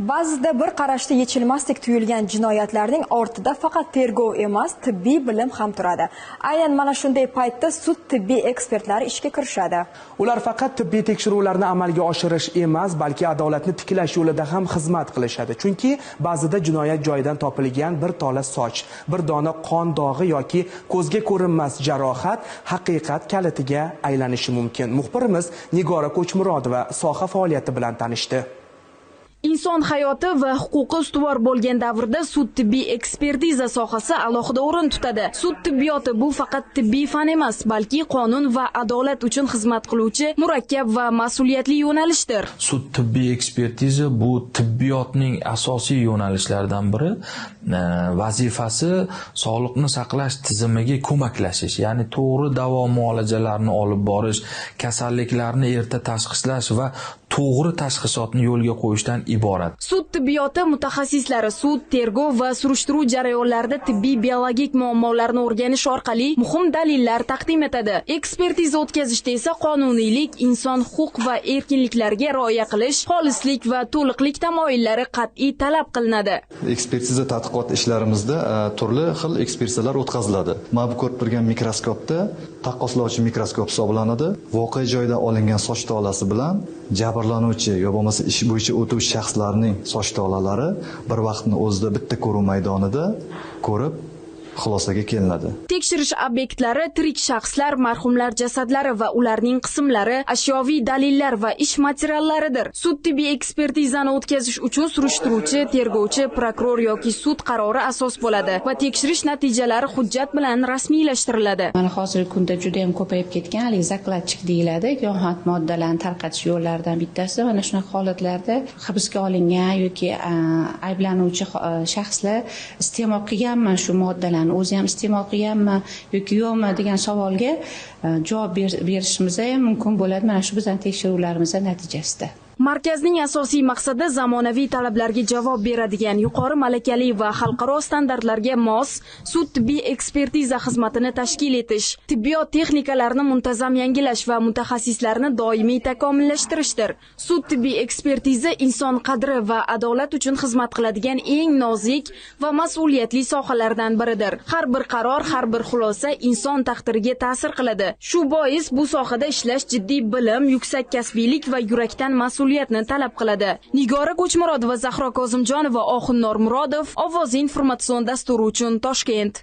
Ba'zida bir qarashda yechilmasdek tuyulgan jinoyatlarning ortida faqat tergov emas, tibbiy bilim ham turadi. Aynan mana shunday paytda sud tibbiy ekspertlari ishga kirishadi. Ular faqat tibbiy tekshiruvlarni amalga oshirish emas, balki adolatni tiklash yo'lida ham xizmat qilishadi. Chunki ba'zida jinoyat joyidan topilgan bir tola soch, bir dona qon dog'i yoki ko'zga ko'rinmas jarohat haqiqat kalitiga aylanishi mumkin. Muxbirimiz Nigora Ko'chmurodova soha faoliyati bilan tanishdi. Inson hayoti va huquqi ustuvor bo'lgan davrda sud tibbiy ekspertiza sohasi alohida o'rin tutadi. Sud tibbiyoti bu faqat tibbiy fan emas, balki qonun va adolat uchun xizmat qiluvchi murakkab va mas'uliyatli yo'nalishdir. Sud tibbiy ekspertiza bu tibbiyotning asosiy yo'nalishlaridan biri. Vazifasi sog'liqni saqlash tizimiga ko'maklashish, ya'ni to'g'ri davo muolajalarini olib borish, kasalliklarni erta tashxislash va to'g'ri tashxisotni yo'lga qo'yishdan iborat. Sud tibbiyoti mutaxassislari sud, tergov va surishtiruv jarayonlarida tibbiy biologik muammolarni o'rganish orqali muhim dalillar taqdim etadi. Ekspertiza o'tkazishda esa qonuniylik, inson huquq va erkinliklariga rioya qilish, xolislik va to'liqlik tamoyillari qat'iy talab qilinadi. Ekspertiza tadqiqot ishlarimizda turli xil ekspertizalar o'tkaziladi. Mana bu ko'rib turgan mikroskopda taqqoslovchi mikroskop hisoblanadi. Voqea joyida olingan soch tolasi bilan jabrlanuvchi yo bo'lmasa ish bo'yicha o'tuvchi shaxslarning soch tolalari bir vaqtni o'zida bitta ko'ruv maydonida ko'rib xulosaga kelinadi. Tekshirish obyektlari tirik shaxslar, marhumlar jasadlari va ularning qismlari, ashyoviy dalillar va ish materiallaridir. Sud tibbiy ekspertizani o'tkazish uchun surishtiruvchi, tergovchi, prokuror yoki sud qarori asos bo'ladi va tekshirish natijalari hujjat bilan rasmiylashtiriladi. Mana hozirgi kunda juda ham ko'payib ketgan zakladchik deyiladi, giyohvand moddalarni tarqatish yo'llaridan bittasi. Mana shunaqa holatlarda hibsga olingan yoki ayblanuvchi shaxslar iste'mol qilganmi shu moddalarni, o'zi ham iste'mol qilganmi yoki yo'qmi degan savolga javob berishimiz ham mumkin bo'ladi mana shu bizning tekshiruvlarimiz natijasida. Markazning asosiy maqsadi zamonaviy talablarga javob beradigan yuqori malakali va xalqaro standartlarga mos sud tibbiy ekspertiza xizmatini tashkil etish, tibbiyot texnikalarini muntazam yangilash va mutaxassislarni doimiy takomillashtirishdir. Sud tibbiy ekspertiza inson qadri va adolat uchun xizmat qiladigan eng nozik va mas'uliyatli sohalardan biridir. Har bir qaror, har bir xulosa inson taqdiriga ta'sir qiladi. Shu bois bu sohada ishlash jiddiy bilim, yuksak kasbiylik va yurakdan mas'uliyatni talab qiladi. Nigora Ko'chmurodova, Zahro Kozimjonova, Oxun Normurodov, Ovoz informatsion dasturi uchun Toshkent.